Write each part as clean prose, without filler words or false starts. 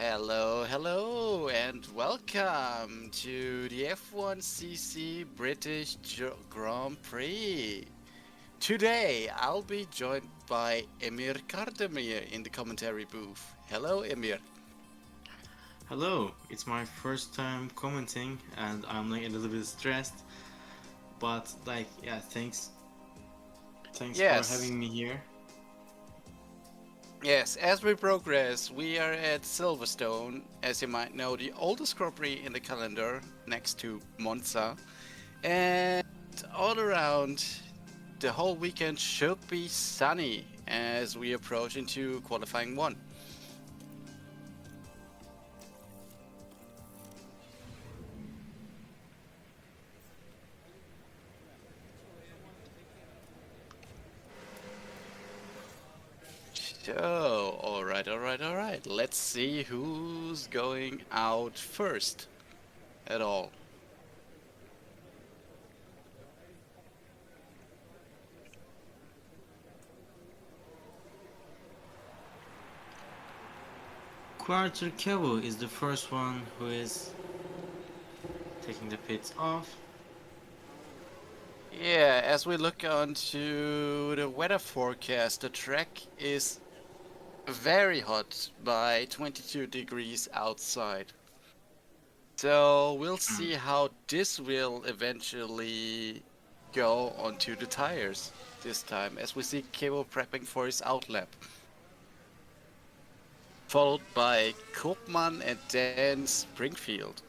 Hello, hello, and welcome to the F1CC British Grand Prix. Today, I'll be joined by Emir Kardemir in the commentary booth. Hello, Emir. Hello, it's my first time commenting and I'm like a little bit stressed, but thanks for Yes, having me here. yes, as we progress, we are at Silverstone, as you might know, the oldest Grand Prix in the calendar, next to Monza. And all around, the whole weekend should be sunny as we approach into qualifying one. So, alright. Let's see who's going out first at all. Quarter Kevo is the first one who is taking the pits off. Yeah, as we look onto the weather forecast, the track is very hot by 22 degrees outside. So we'll Mm. see how this will eventually go onto the tires this time, as we see Cable prepping for his outlap. Followed by Koopman and then Springfield.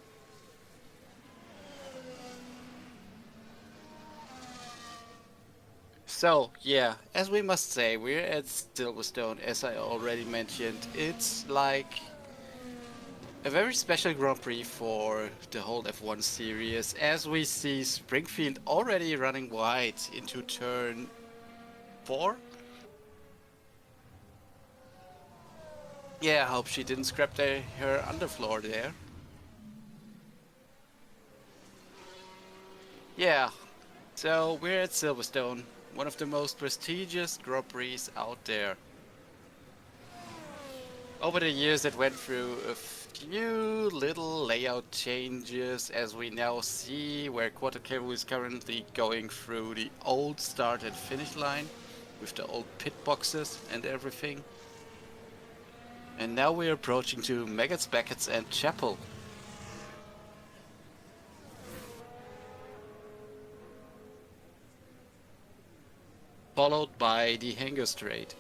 So, yeah, as we must say, we're at Silverstone, as I already mentioned. It's like a very special Grand Prix for the whole F1 series, as we see Springfield already running wide into turn 4. Yeah, I hope she didn't scrap her underfloor there. Yeah, so we're at Silverstone, one of the most prestigious Grand Prix out there. Over the years, it went through a few little layout changes, as we now see where Quattro is currently going through the old start and finish line with the old pit boxes and everything. And now we're approaching to Maggots, Beckett's and Chapel. Followed by the Hanger Straight.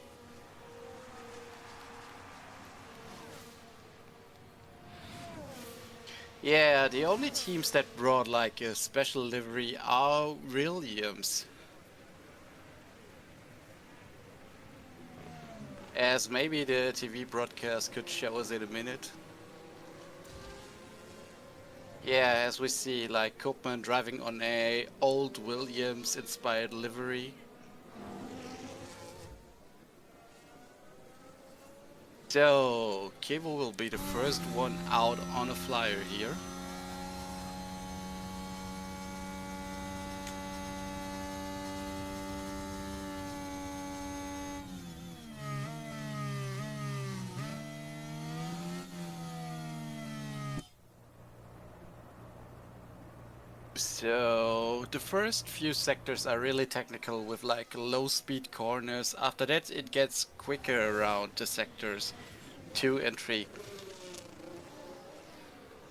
Yeah, the only teams that brought like a special livery are Williams. As maybe the TV broadcast could show us in a minute. Yeah, as we see like Koopman driving on a old Williams inspired livery. So, Cable will be the first one out on a flyer here. So, the first few sectors are really technical with like low speed corners. After that, it gets quicker around the sectors 2 and 3.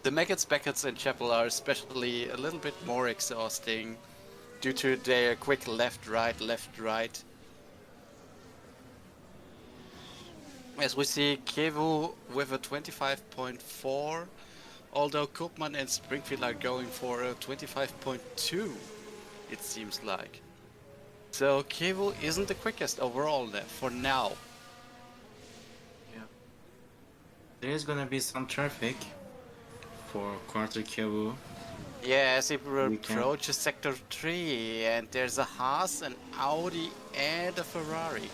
The Maggots, Beckett's and Chapel are especially a little bit more exhausting due to their quick left, right. As we see Kevu with a 25.4, although Koopman and Springfield are going for a 25.2, it seems like. So Kevu isn't the quickest overall for now. Yeah. There is gonna be some traffic for Quarter Kevo Yeah, as he weekend. approaches Sector 3, and there's a Haas, an Audi, and a Ferrari.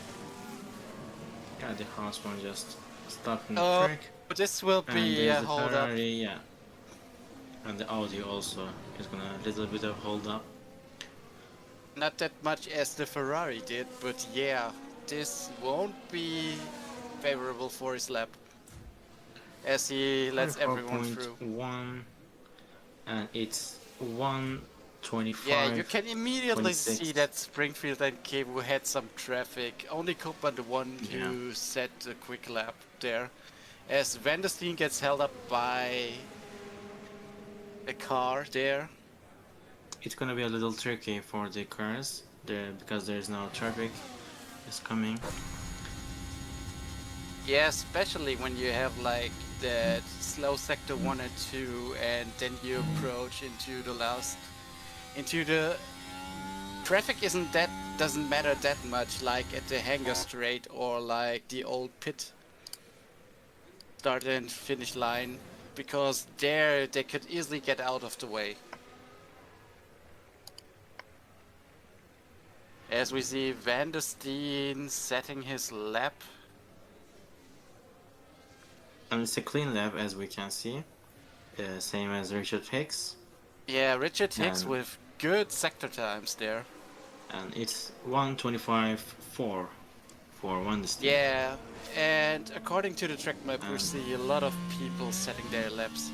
Yeah, the Haas one just stopped in the Oh, track, this will and be there's a the hold up. Ferrari, yeah, and the Audi also is gonna a little bit of hold up. Not that much as the Ferrari did, but yeah, this won't be favorable for his lap. as he lets everyone through. 24.1, and it's 125. Yeah, you can immediately 26. see that Springfield and Kewu had some traffic. Only Copa the one Yeah. who set a quick lap there. As Vandersteen gets held up by a car there. It's gonna be a little tricky for the cars there because there's no traffic is coming. Yeah, especially when you have like that slow sector 1 and 2 and then you approach into the traffic doesn't matter that much like at the hangar straight or like the old pit start and finish line, because there they could easily get out of the way. As we see Vandersteen setting his lap. And it's a clean lap as we can see, same as Richard Hicks. Yeah, Richard Hicks And- with good sector times there. And it's 125.4 for Vandersteen. Yeah, and according to the track map, we see a lot of people setting their laps.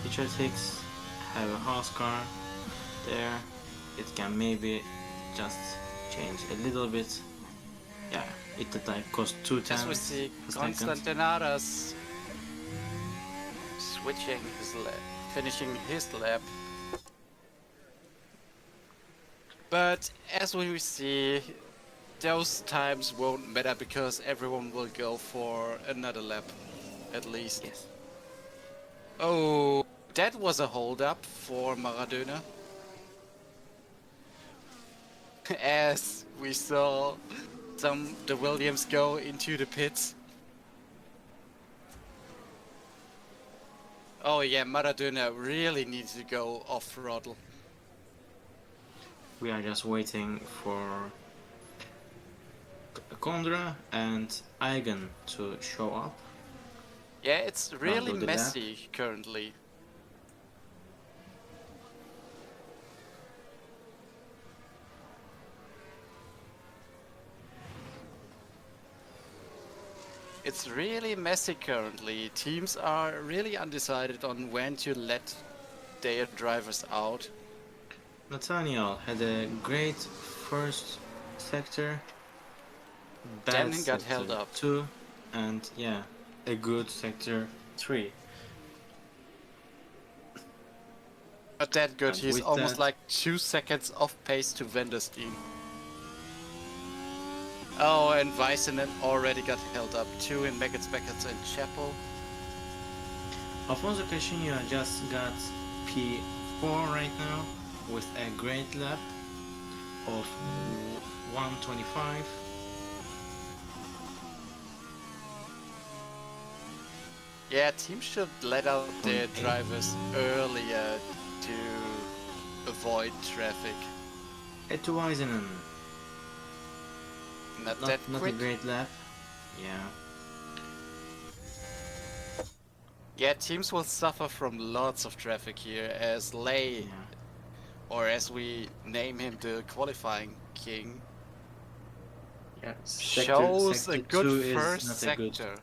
Richard Hicks have a house car there. It can maybe just change a little bit. Yeah, it like cost 2 tenths. As we see a second. Constantinaras switching his lap, finishing his lap. But as we see, those times won't matter because everyone will go for another lap, at least. Yes. Oh, that was a hold up for Maradona. As we saw the Williams go into the pits. Oh yeah, Maradona really needs to go off throttle. We are just waiting for Kondra and Eigen to show up. Yeah, it's really the messy currently. It's really messy currently. Teams are really undecided on when to let their drivers out. Nathaniel had a great first sector, bad Then got sector held up. 2, and yeah, a good sector 3. Not that good, And he's with almost that- like 2 seconds off pace to Vandersteen. Oh, and Weissenen already got held up too in Maggots, Beckets and Chapel. Alfonso Caixinha just got P4 right now with a great lap of 125. Yeah, teams should let out their drivers earlier to avoid traffic. Etu Weisenen, Not that not a quick. great lap. Yeah. Yeah, teams will suffer from lots of traffic here as Lay, Yeah. or as we name him, the qualifying king, Yeah. shows sector a good 2 is first not a sector. good.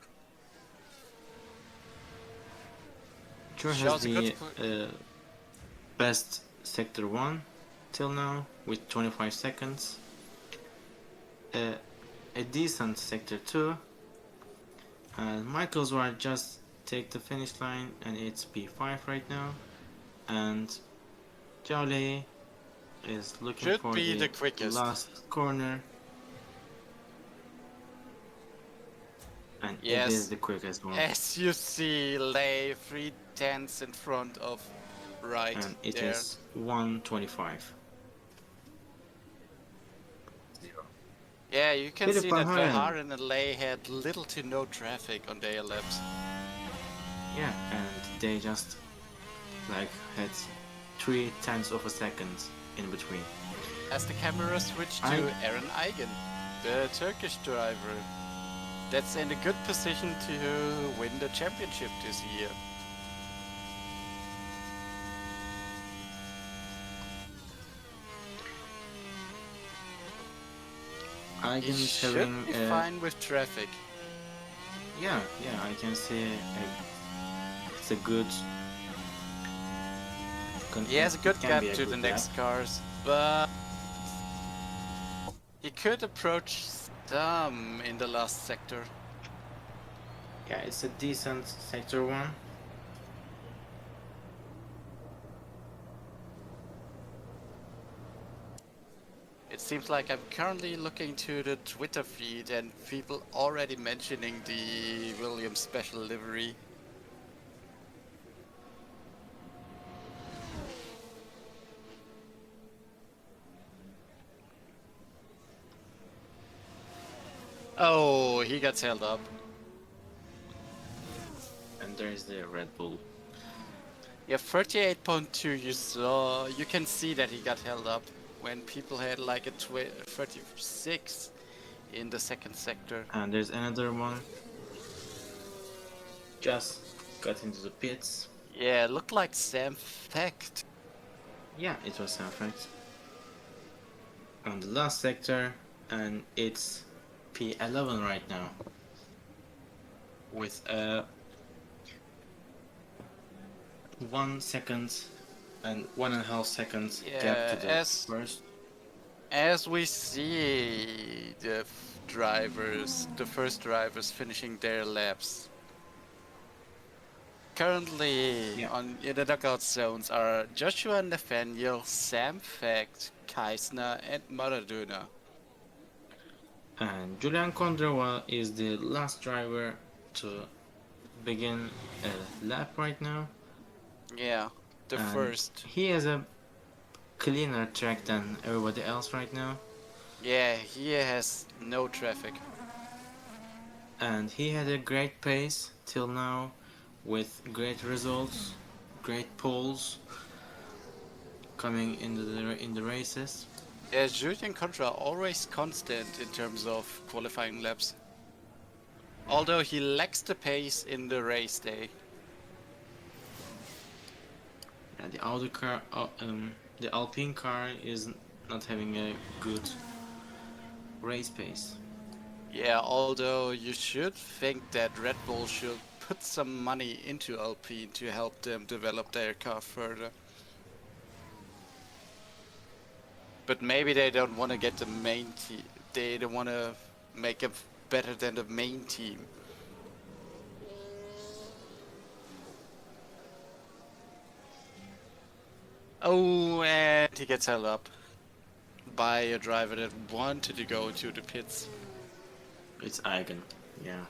Sure has Shows a the good best sector 1 till now with 25 seconds. A decent sector 2. And Michael's Ward just take the finish line and it's P5 right now. And Jolly is looking Should for be the the quickest. last corner. And Yes. it is the quickest one. As you see, Lay 3/10 in front of right And it there. is 125. Yeah, you can Philip see that Verheyen. Verhaeren and Lay had little to no traffic on their laps. Yeah, and they just like had 0.3 of a second in between. As the camera switched to Eren Eigen, the Turkish driver. That's in a good position to win the championship this year. He Eigen's should having be fine with traffic. Yeah, I can see it's a good. He has a It good can gap be a to the good lap. next cars, but he could approach some in the last sector. Yeah, it's a decent sector one. It seems like I'm currently looking to the Twitter feed and people already mentioning the Williams special livery. Oh, he gets held up. And there's the Red Bull. Yeah, 38.2 you can see that he got held up when people had like a 36 in the second sector. And there's another one. Just got into the pits. Yeah, it looked like Sam Fact. Yeah, it was perfect. On the last sector, and it's P11 right now. With a 1 second and 1.5 seconds gap to Yeah, the first. as we see the the first drivers finishing their laps. Currently Yeah. in the dugout zones are Joshua Nathaniel, Sam Fact, Kaisner, and Maradona. And Julian Kondrova is the last driver to begin a lap right now. Yeah, the And first. he has a cleaner track than everybody else right now. Yeah, he has no traffic. And he had a great pace till now with great results, great poles coming in the races. Yeah, Julian Contra always constant in terms of qualifying laps. Although he lacks the pace in the race day. Yeah, the Alpine car is not having a good race pace. Yeah, although you should think that Red Bull should put some money into Alpine to help them develop their car further. But maybe they don't want to get the main team. They don't want to make it better than the main team. Oh, and he gets held up by a driver that wanted to go to the pits. It's Eigen, yeah.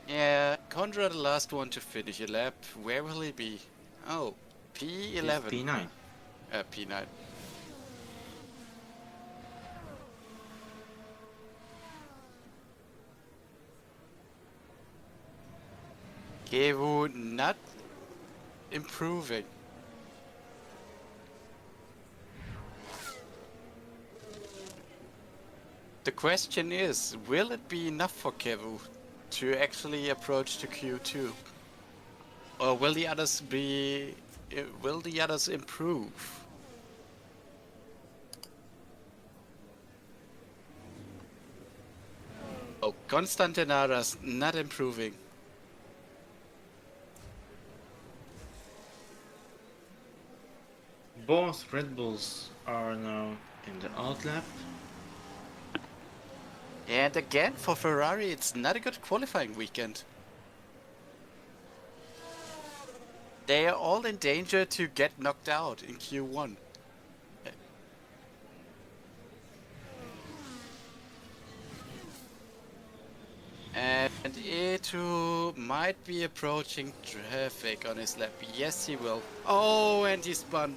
Yeah, Condra the last one to finish a lap. Where will he be? Oh, He's P11. P9. P9. Kevu not improving. The question is, will it be enough for Kevu to actually approach to Q2? Or will the others improve? Oh, Constantinaras not improving. Both Red Bulls are now in the outlap. And again, for Ferrari, it's not a good qualifying weekend. They are all in danger to get knocked out in Q1. And E2 might be approaching traffic on his lap. Yes, he will. Oh, and he spun.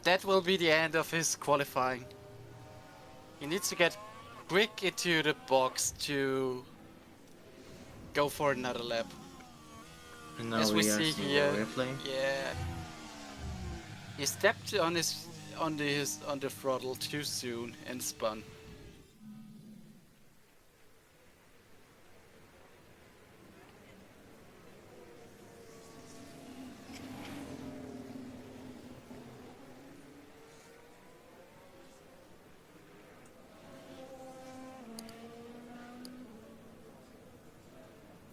That will be the end of his qualifying. He needs to get quick into the box to go for another lap. And now As we we are see seeing here, the replay. yeah, he stepped on the throttle too soon and spun.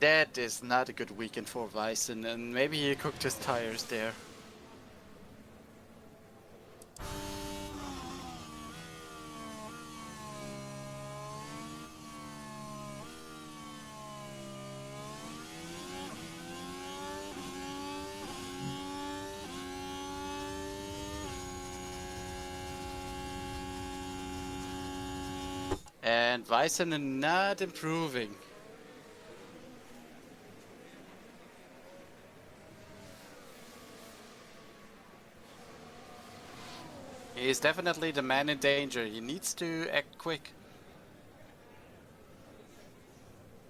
That is not a good weekend for Weissen, and maybe he cooked his tires there. And Weissen not improving. He is definitely the man in danger. He needs to act quick.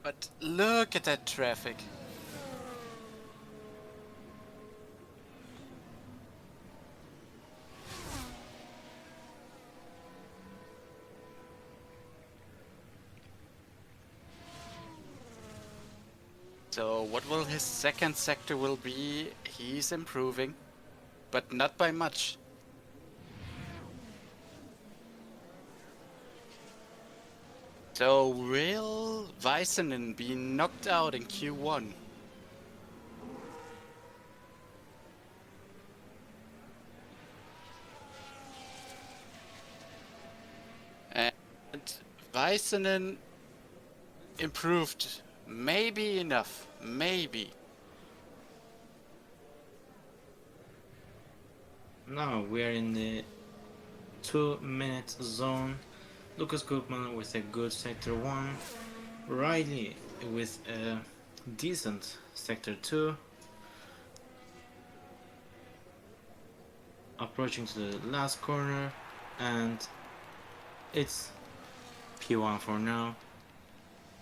But look at that traffic. So what will his second sector will be? He's improving, but not by much. So will Weissen be knocked out in Q1? And Weissen improved. Maybe enough. Maybe. Now we're in the 2-minute zone. Lucas Koopman with a good sector 1. Riley with a decent sector 2. Approaching to the last corner, and it's P1 for now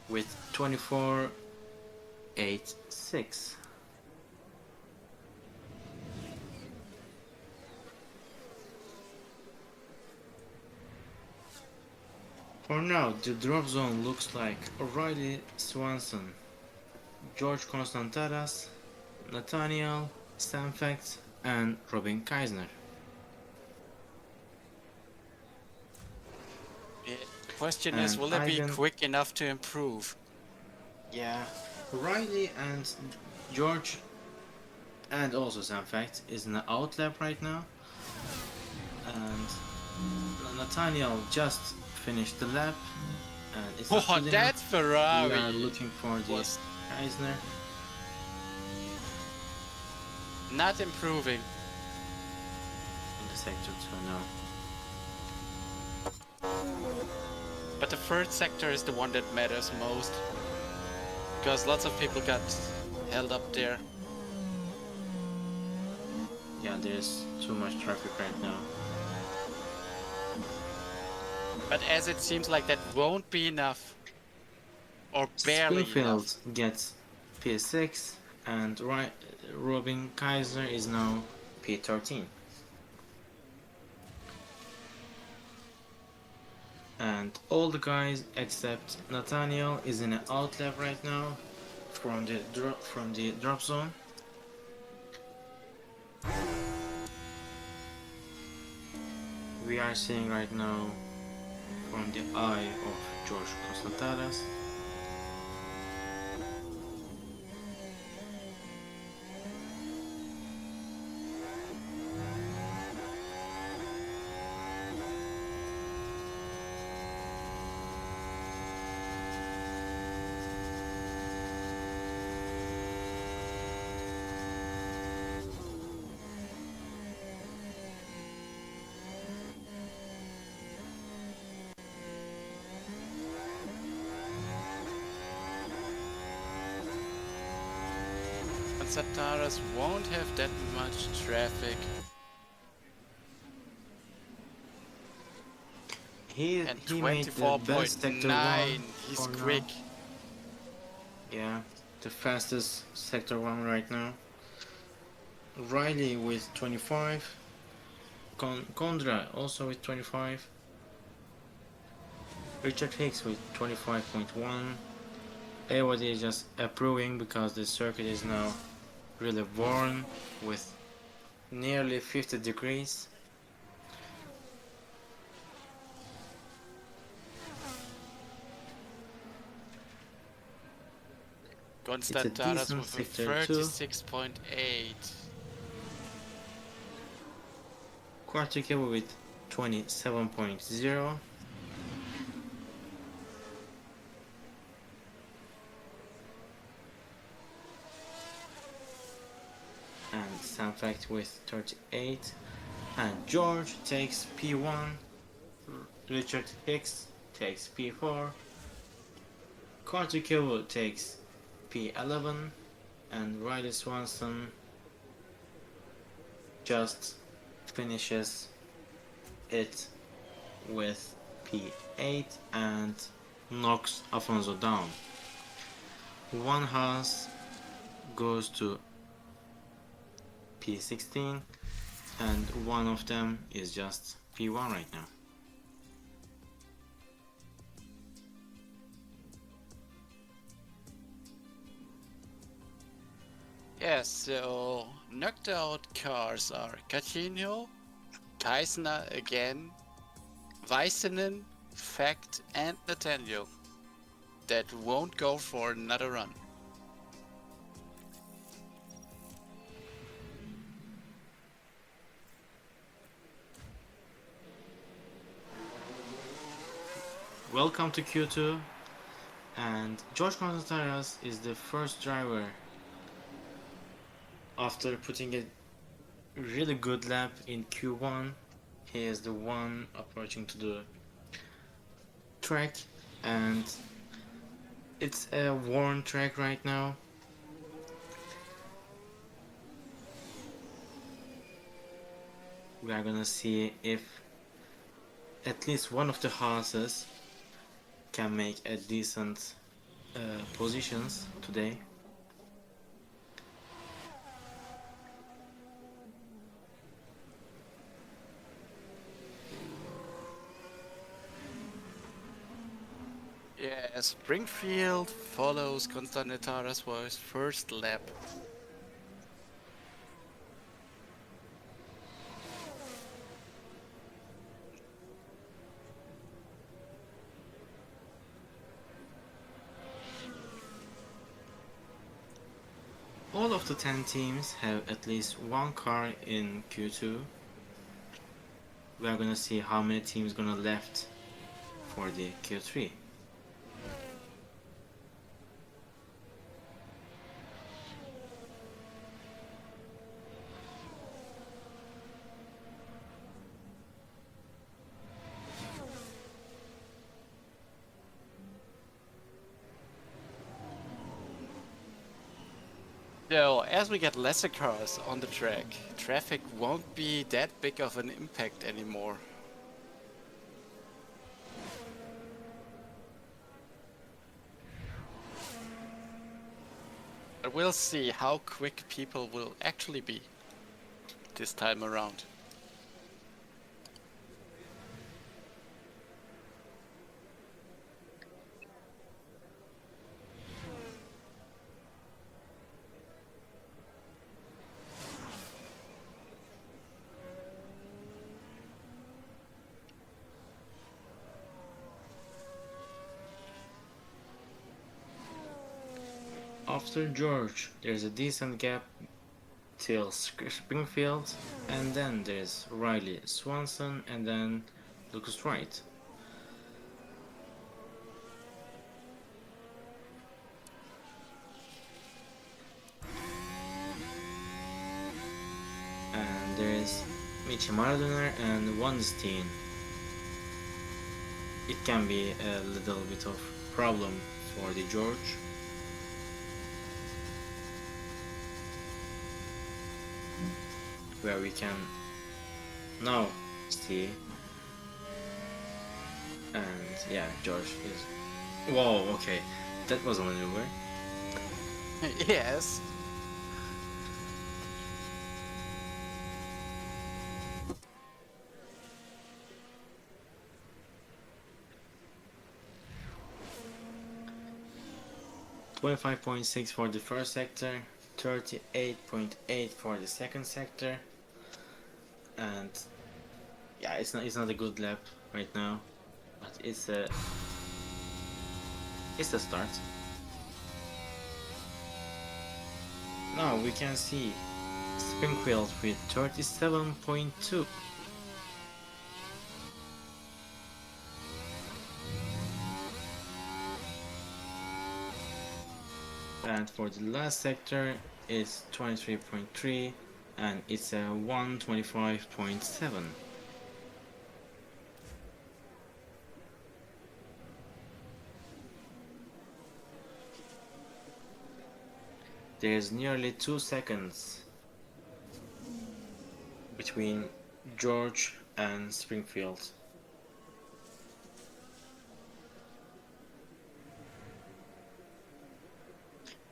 with 24.86. For now, the drop zone looks like O'Reilly Swanson, George Constantaras, Nathaniel, Stanfact, and Robin Keisner. The question And is, will it be quick enough to improve? Yeah, Riley and George and also Stanfact is in the out lap right now. And Nathaniel just finished the lap, and it's not good that enough. Ferrari! We are looking for the Eisner. Not improving. In the sector 2 now. But the third sector is the one that matters most. Because lots of people got held up there. Yeah, there's too much traffic right now. But as it seems like that won't be enough. Or barely Springfield enough. gets P6, and Robin Kaiser is now P13. And all the guys except Nathaniel is in an out lap right now from the drop zone. We are seeing right now from the eye of George Constantaras. Sataras won't have that much traffic. He made the best sector 1. He's quick. Now. Yeah, the fastest sector 1 right now. Riley with 25. Condra also with 25. Richard Hicks with 25.1. Everybody is just approving because the circuit is now really warm with nearly 50 degrees. It's a Constant Taras decent with a sector 2. 36.8. Quarter cable with 27.0. And Samfact with 38. And George takes P1. Richard Hicks takes P4. Carter Cable takes P11. And Riley Swanson just finishes it with P8 and knocks Afonso down. One Haas goes to P16 and one of them is just P1 right now. Yeah, so knocked out cars are Coutinho, Kaisner again, Weissenen, Fact, and Nathaniel. That won't go for another run. Welcome to Q2, and George Contreras is the first driver after putting a really good lap in Q1. He is the one approaching to the track, and it's a worn track right now. We are gonna see if at least one of the horses can make a decent positions today. Yeah, Springfield follows Constantinaras for his first lap. All of the 10 teams have at least one car in Q2. We are gonna see how many teams gonna left for the Q3. So, as we get lesser cars on the track, traffic won't be that big of an impact anymore. But we'll see how quick people will actually be this time around. After George, there's a decent gap till Springfield, and then there's Riley Swanson, and then Lucas Wright. And there's Michi Maradoner and Weinstein. It can be a little bit of problem for the George. Where we can now see, and yeah, George is. Whoa, okay, that was a maneuver. Yes. $25.6 for the first sector, 38.8 for the second sector, and yeah, it's not a good lap right now, but it's a start. Now we can see Springfield with 37.2. And for the last sector it's 23.3 and it's a 125.7. There's nearly 2 seconds between George and Springfield.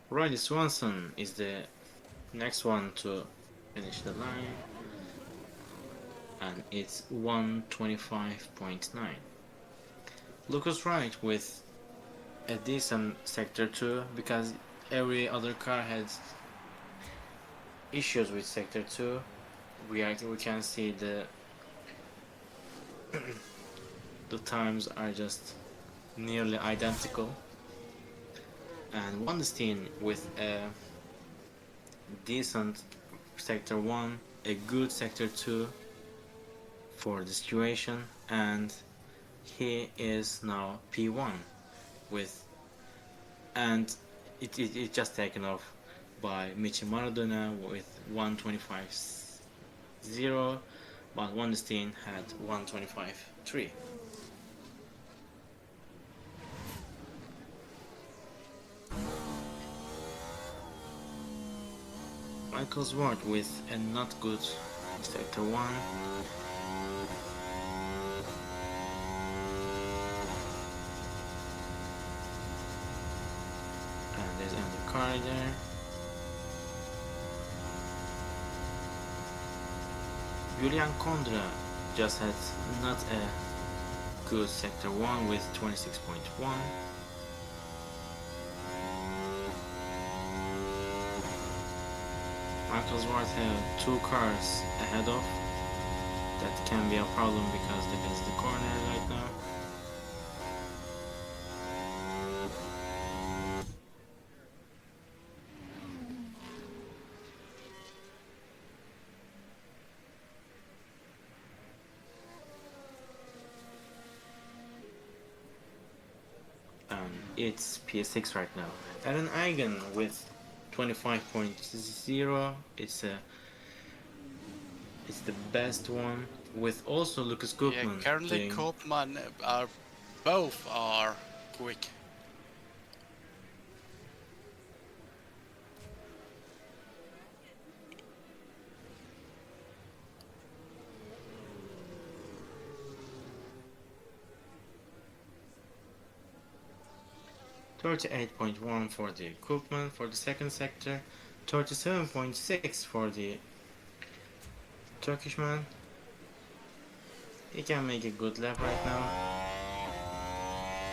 Riley Swanson is the next one to finish the line, and it's 125.9. Lucas Wright with a decent sector 2 because every other car has issues with sector 2. We can see the times are just nearly identical. And Wandestein with a decent sector 1, a good sector 2 for the situation, and he is now P1 with, and it just taken off by Michi Maradona with 125.0, but Wandestein had 125.3. Michael Swart with a not good sector 1. And there's another car there. Julian Condra just had not a good sector 1 with 26.1. Michael Swart have 2 cars ahead of. That can be a problem because there is the corner right now. It's PS6 right now. Aaron Eigen with 25.0. It's the best one, with also Lucas Koopman. Yeah, currently Koopman both are quick. .38.1 for the Koopman for the second sector, 37.6 for the Turkish man. He can make a good lap right now.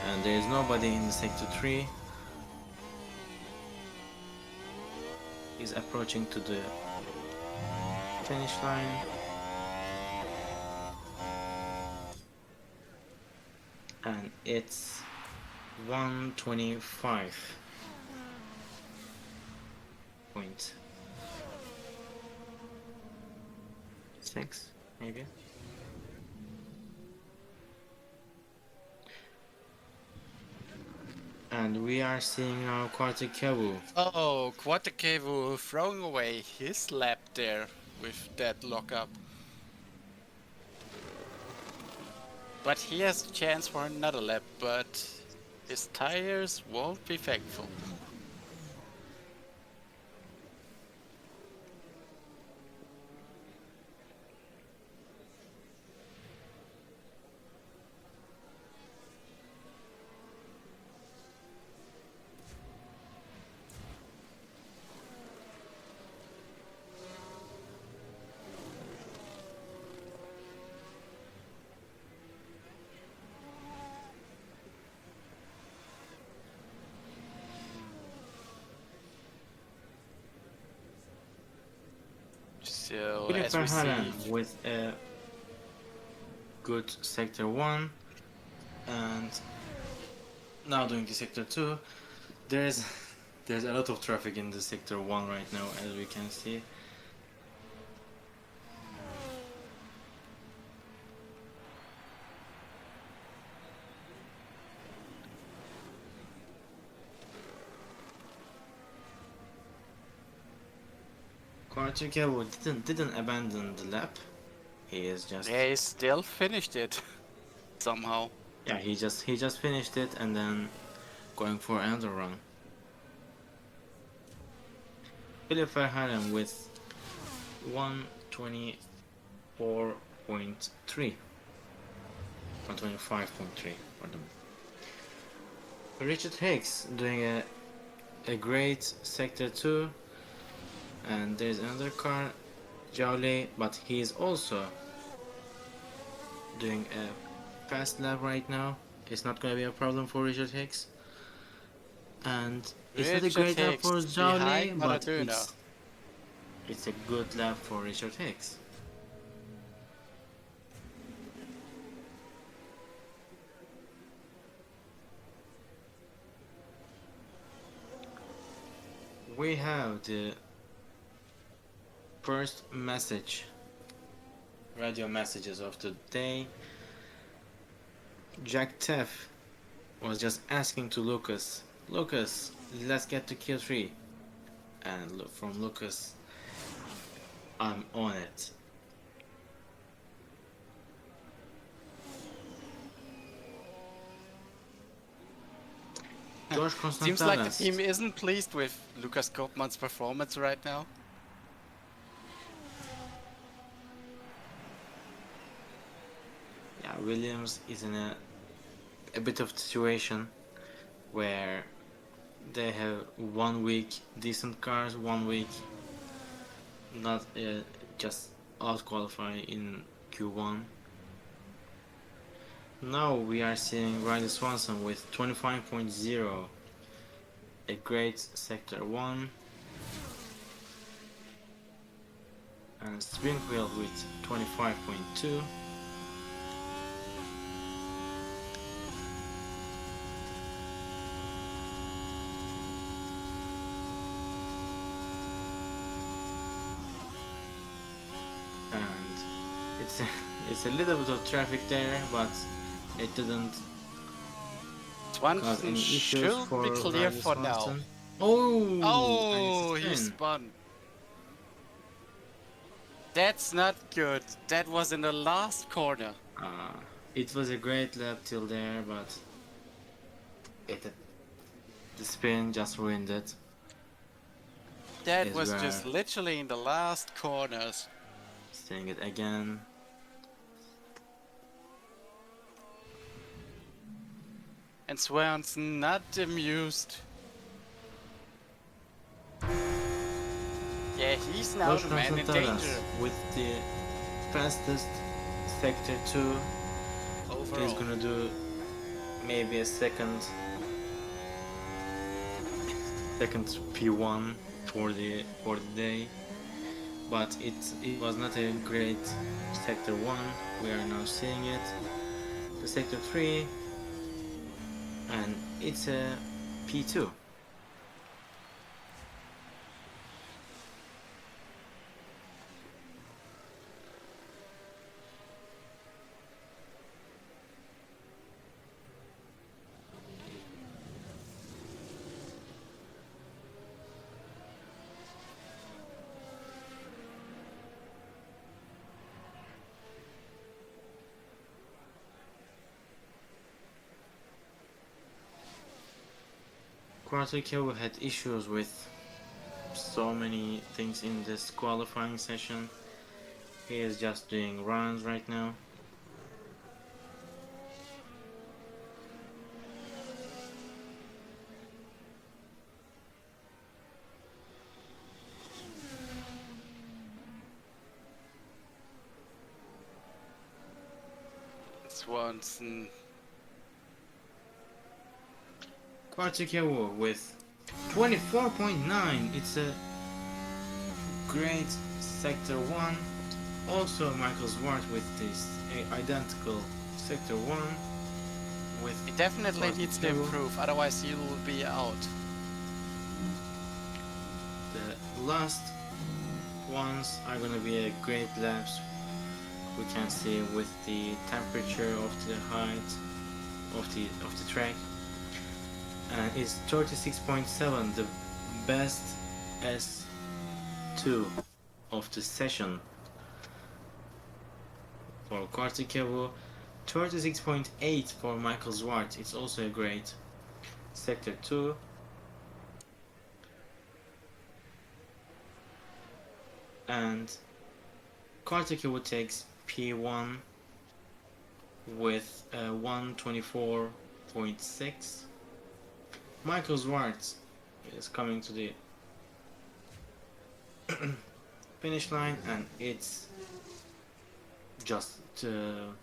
And there is nobody in the sector 3. He's approaching to the finish line. And it's 125.6 maybe. And we are seeing now Quartikewu. Oh, Quatikevu throwing away his lap there with that lockup. But he has a chance for another lap, but his tires won't be faithful. So William as we Verhaelen see, with a good sector 1, and now doing the sector 2. There's There's a lot of traffic in the sector 1 right now, as we can see. Quarticawo didn't abandon the lap. He is just They still finished it somehow. yeah, he just finished it and then going for another run. Philip Verhaeren with 124.3. 125.3 for them. Richard Hicks doing a great sector 2, and there's another car, Jowley, but he is also doing a fast lap right now. It's not gonna be a problem for Richard Hicks, and it's not a Richard great lap for Hicks behind Jowley, but Maradona. it's a good lap for Richard Hicks. We have the first radio messages of the day. Jack Teff was just asking to Lucas, let's get to Q3. And from Lucas, I'm on it. George Seems like the Constantinos. team isn't pleased with Lucas Koopman's performance right now. Yeah, Williams is in a bit of situation where they have 1 week decent cars, 1 week not just out qualify in Q1. Now we are seeing Riley Swanson with 25.0, a great sector 1, and Springfield with 25.2. And it's a little bit of traffic there, but it didn't cause Swanson any issues should for be clear Riley for now. Swanson. Oh! Oh, and he it's a spin. spun. That's not good. That was in the last corner. It was a great lap till there, but the spin just ruined it. That Is was where- just literally in the last corners. Saying it again. And Swanson not amused. Yeah, he's now George the man in Constantinos danger. with the fastest sector 2. He's Overall. gonna do maybe a second P1 for the day, but it was not a great sector 1. We are now seeing it. The sector 3, and it's a P2. Quarticawo had issues with so many things in this qualifying session. He is just doing runs right now. Swanson. Quarticawo with 24.9. It's a great sector 1. Also Michael Zwart with this identical sector 1 with He definitely Swanson needs to too. improve, otherwise he will be out. The last ones are gonna be a great laps. We can see with the temperature of the height of the track, and it's 36.7, the best S2 of the session for Quarticevo. 36.8 for Michael Zwart. It's also a great sector 2. And Quarticevo takes P1 with 124.6. Michael Zwart is coming to the finish line, and it's just 20.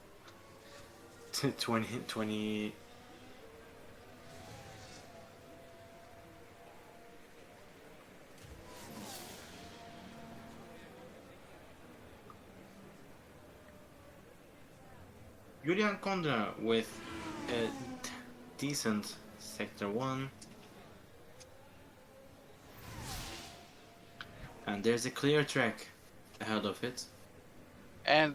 Julian Kondra with a decent sector 1. And there's a clear track ahead of it. And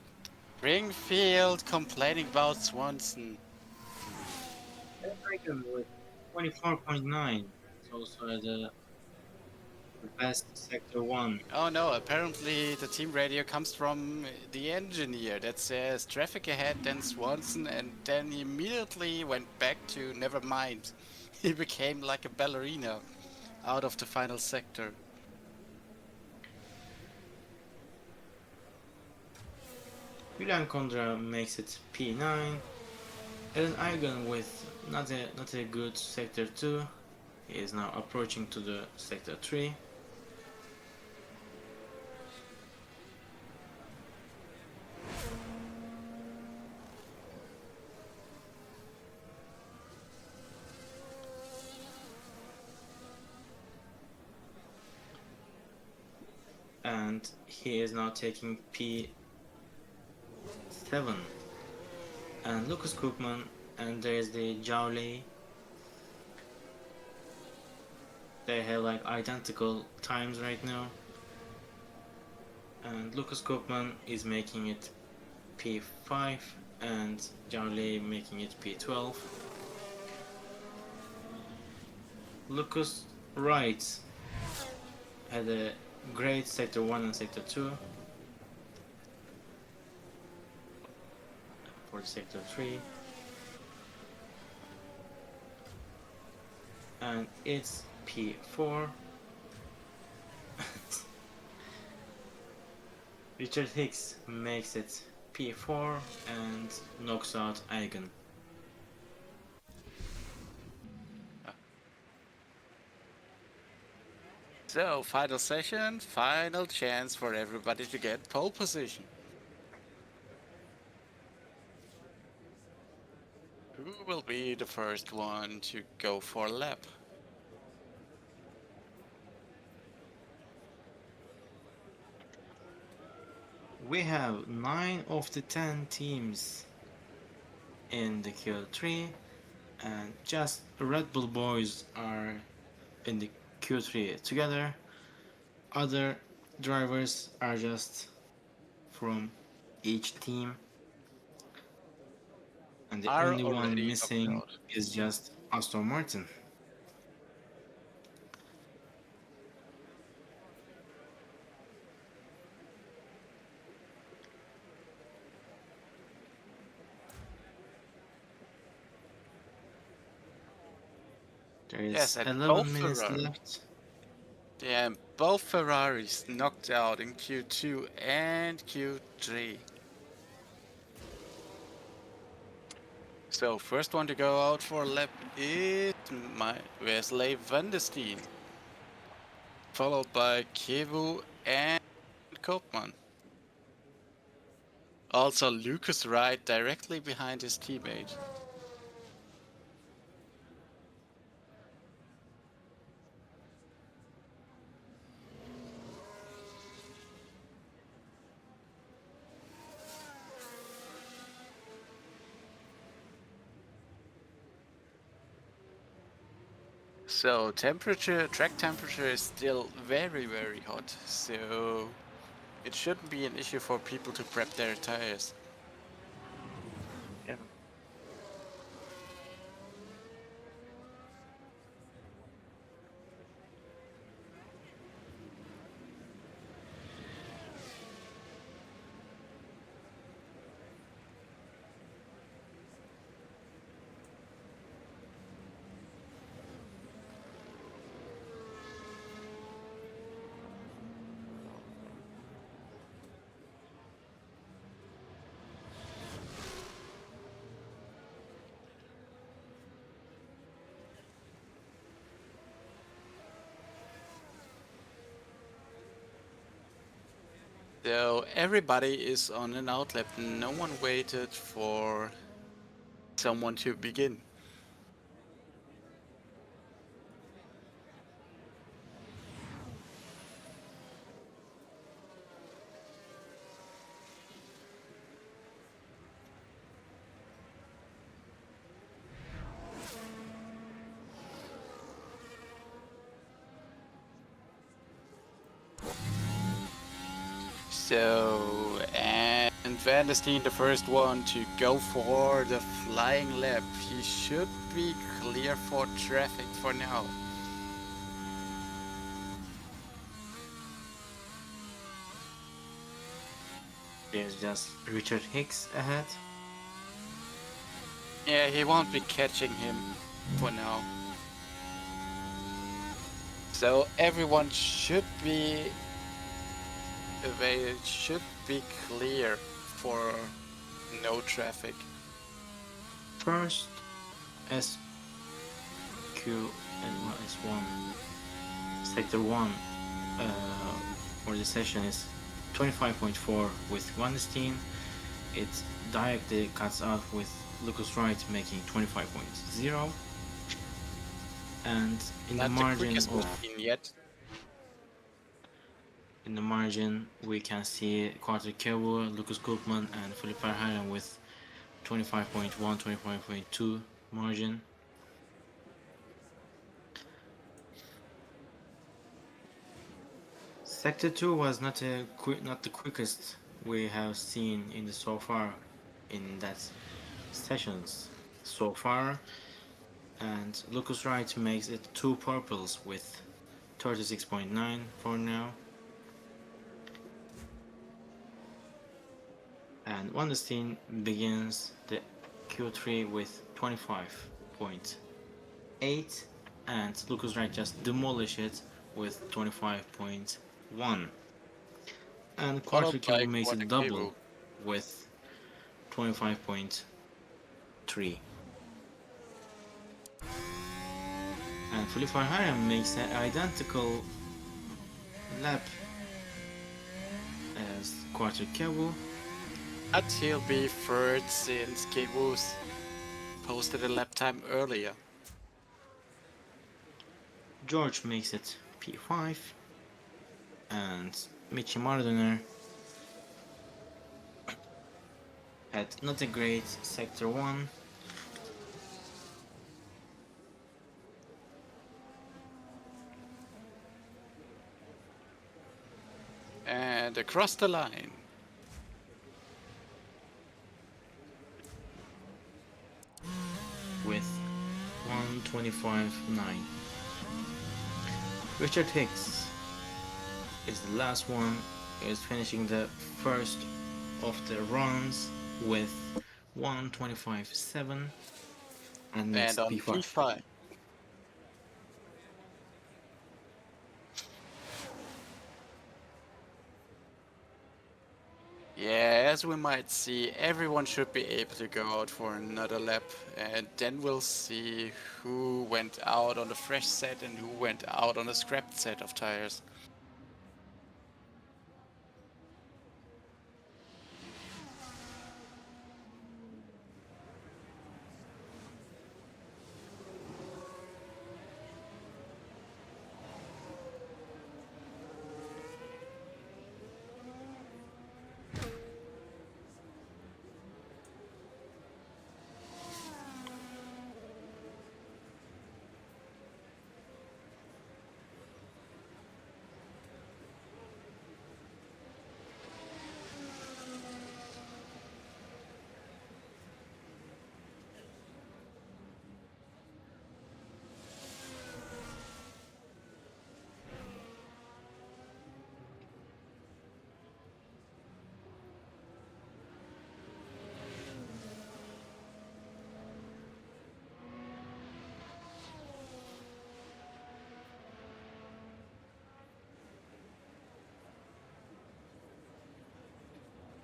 Springfield complaining about Swanson. With 24.9. It's also the best sector 1. Oh no, apparently the team radio comes from the engineer that says traffic ahead, then Swanson, and then he immediately went back to never mind. He became like a ballerina out of the final sector. Julian Kondra makes it P9. Ellen Eigen with not a good sector 2. He is now approaching to the sector 3. And he is now taking P7. And Lucas Koopman, and there's the Jowley. They have like identical times right now. And Lucas Koopman is making it P5 and Jowley making it P12. Lucas Wright had a great sector 1 and sector 2. For sector 3. And it's P4. Richard Hicks makes it P4 and knocks out Eigen. So, final session, final chance for everybody to get pole position. Who will be the first one to go for a lap? We have 9 of the 10 teams in the Q3, and just Red Bull boys are in the Q3 together. Other drivers are just from each team, and the Are only one already knocked missing out. is just Aston Martin. There Yes, is and 11 both minutes Ferraris. left. Yeah, and both Ferraris knocked out in Q2 and Q3. So first one to go out for a lap is Wesley van der Steen, followed by Kevu and Koopman. Also Lucas Wright directly behind his teammate. So track temperature is still very, very hot. So it shouldn't be an issue for people to prep their tires. Yeah. So everybody is on an outlap. No one waited for someone to begin. So, and Van der Steen, the first one to go for the flying lap. He should be clear for traffic for now. There's just Richard Hicks ahead. Yeah, he won't be catching him for now. So everyone should be clear for no traffic. First, SQ and S1. Sector 1 for the session is 25.4 with Weinstein. It directly cuts out with Lucas Wright making 25.0. And in Not the the margin quickest of machine yet. in the margin we can see Carter Kewu, Lucas Koopman and Philip Verheyen with 25.1, 25.2 margin. Sector 2 was not the quickest we have seen in the so far in that sessions so far, and Lucas Wright makes it 2 purples with 36.9 for now, and Weinstein begins the Q3 with 25.8, and Lucas Wright just demolished it with 25.1. And Quarter Followed by Cable makes it double Quatakebu. with 25.3. And Philip Verheyen makes an identical lap as Quarter Cable. But he'll be third since Kebu's posted a lap time earlier. George makes it P5. And Michi Mardoner had not a great Sector 1. And across the line. With 125.9. Richard Hicks is the last one, is finishing the first of the runs with 125.7 and makes And on P5. P5. Yeah, as we might see, everyone should be able to go out for another lap, and then we'll see who went out on the fresh set and who went out on a scrapped set of tires.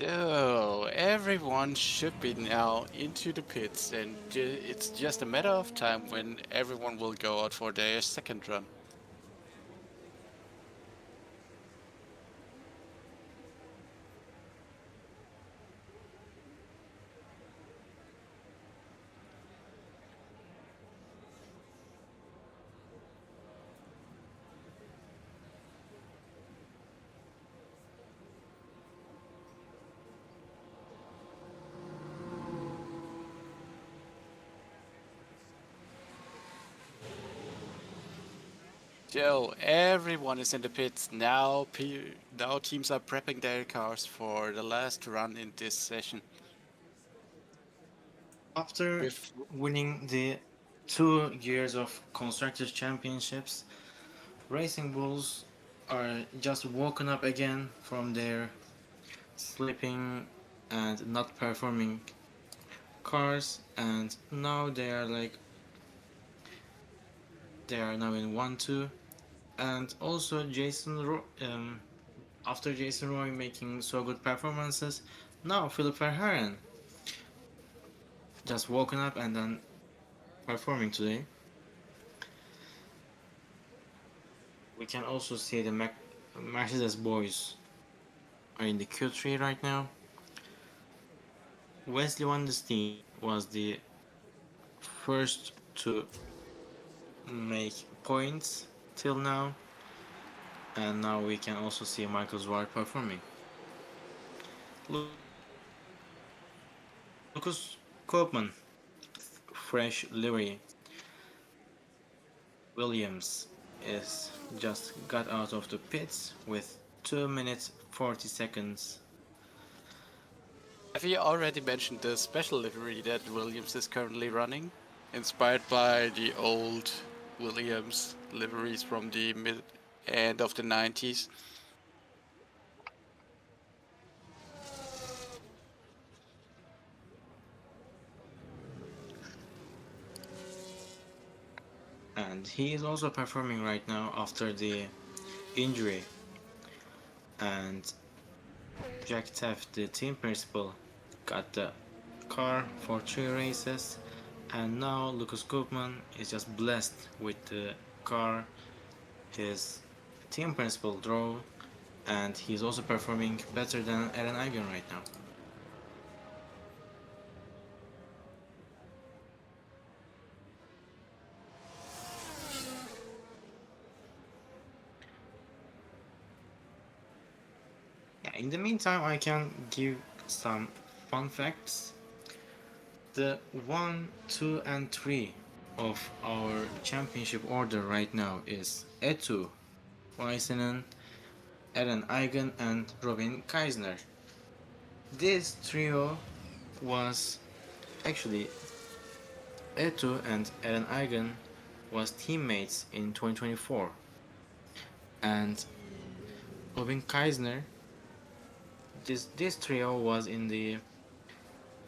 So everyone should be now into the pits, and it's just a matter of time when everyone will go out for their second run. So everyone is in the pits now. Now teams are prepping their cars for the last run in this session. After With winning the 2 years of Constructors Championships, Racing Bulls are just woken up again from their sleeping and not performing cars, and now they are now in 1-2. And also after Jason Roy making so good performances, now Philip Verhaeren just woken up and then performing today. We can also see the Mercedes boys are in the Q3 right now. Wesley Van der Steen was the first to make points till now, and now we can also see Michael Zwart performing. Lucas Koopman, fresh livery. Williams is just got out of the pits with 2 minutes 40 seconds. have you already mentioned the special livery that Williams is currently running, inspired by the old Williams liveries from the mid end of the 90s? And he is also performing right now after the injury. And Jack Taft, the team principal, got the car for 3 races, and now Lucas Koopman is just blessed with the car his team principal drove, and he's also performing better than Eren Eigen right now. Yeah, in the meantime, I can give some fun facts. The 1, 2, and 3 of our championship order right now is Etu, Väisänen, Eren Eigen, and Robin Kaisner. This trio was actually Etu and Eren Eigen was teammates in 2024, and Robin Kaisner. This trio was in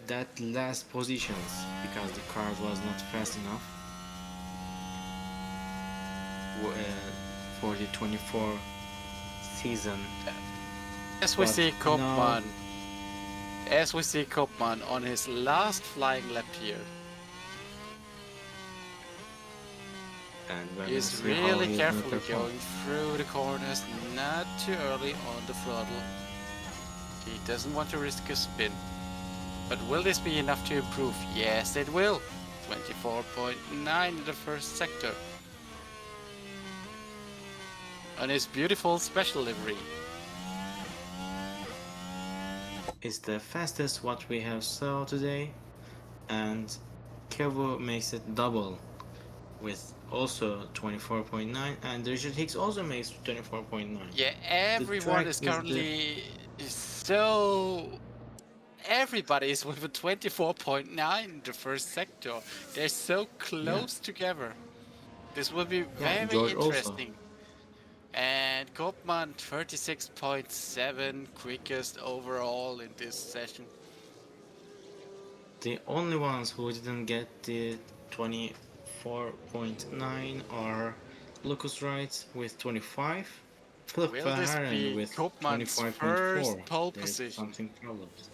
that last positions because the car was not fast enough for the 24 season. As we But see now, Koopman on his last flying lap here, and we're he gonna is see how really he's gonna carefully perform. going through the corners, not too early on the throttle. He doesn't want to risk a spin. But will this be enough to improve? Yes, it will. 24.9 in the first sector. On his beautiful special livery. It's the fastest what we have saw today, and Kevo makes it double with also 24.9, and Richard Hicks also makes 24.9. Yeah, The everyone track is is the currently so. Everybody is with a 24.9 in the first sector. They're so yeah close together. This will be yeah very George also. interesting. And Koopman 36.7, quickest overall in this session. The only ones who didn't get the 24.9 are Lucas Wright with 25 Philip Will this Verhaeren be with Koopman's 25.4. first pole There's position? something problems.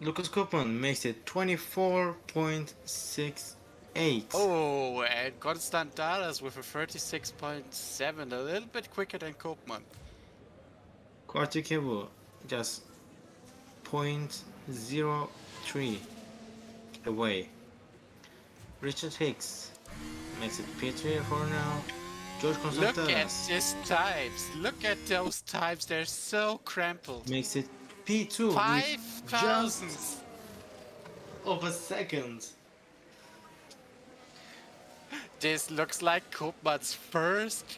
Lucas Koopman makes it 24.68. Oh, and Constant Daras with a 36.7, a little bit quicker than Koopman. Quarticevo just 0.03 away. Richard Hicks makes it P3 for now. George Look at Constantinos these times. Look at those times. They're so crumpled. makes it P2 with 5,000. just of a second. This looks like Koopman's first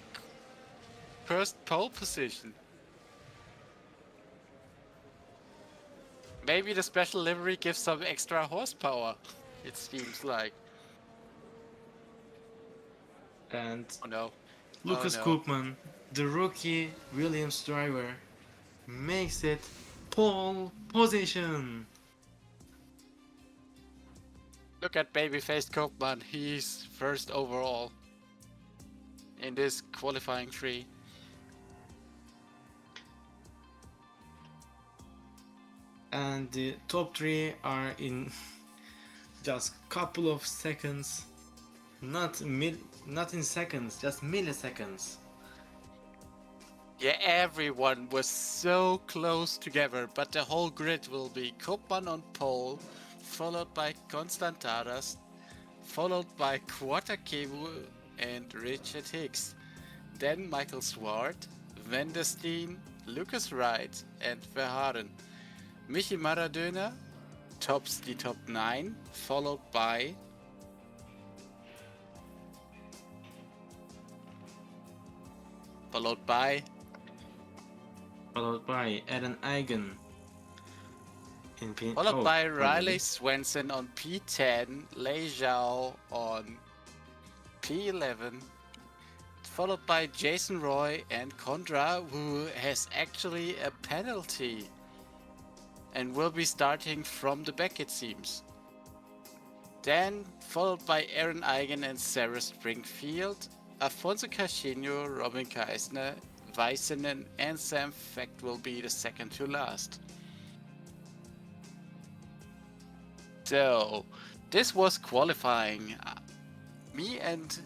pole position. Maybe the special livery gives some extra horsepower. It seems like. And Oh no. Lucas Oh no. Koopman, the rookie Williams driver, makes it pole position. Look at babyface Koopman. He's first overall in this qualifying tree. And the top three are in just couple of seconds, not in seconds, just milliseconds. Yeah, everyone was so close together, but the whole grid will be Koopman on pole, followed by Constantaras, followed by Quartakevu and Richard Hicks. Then Michael Swart, Venderstein, Lucas Wright and Verhaeren. Michi Maradona tops the top 9, followed by Aaron Eigen in P. followed by already. Riley Swenson on P10, Lei Zhao on P11, followed by Jason Roy and Condra, who has actually a penalty and will be starting from the back, it seems. Then followed by Aaron Eigen and Sarah Springfield, Afonso Casino, Robin Kaisner, Weissenen and Sam Fecht will be the second to last. So, this was qualifying. Me and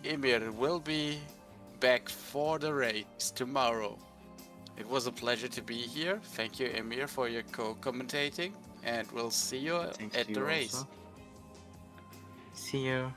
Emir will be back for the race tomorrow. It was a pleasure to be here. Thank you, Emir, for your co-commentating, and we'll see you Thanks at to the you race. also. See you.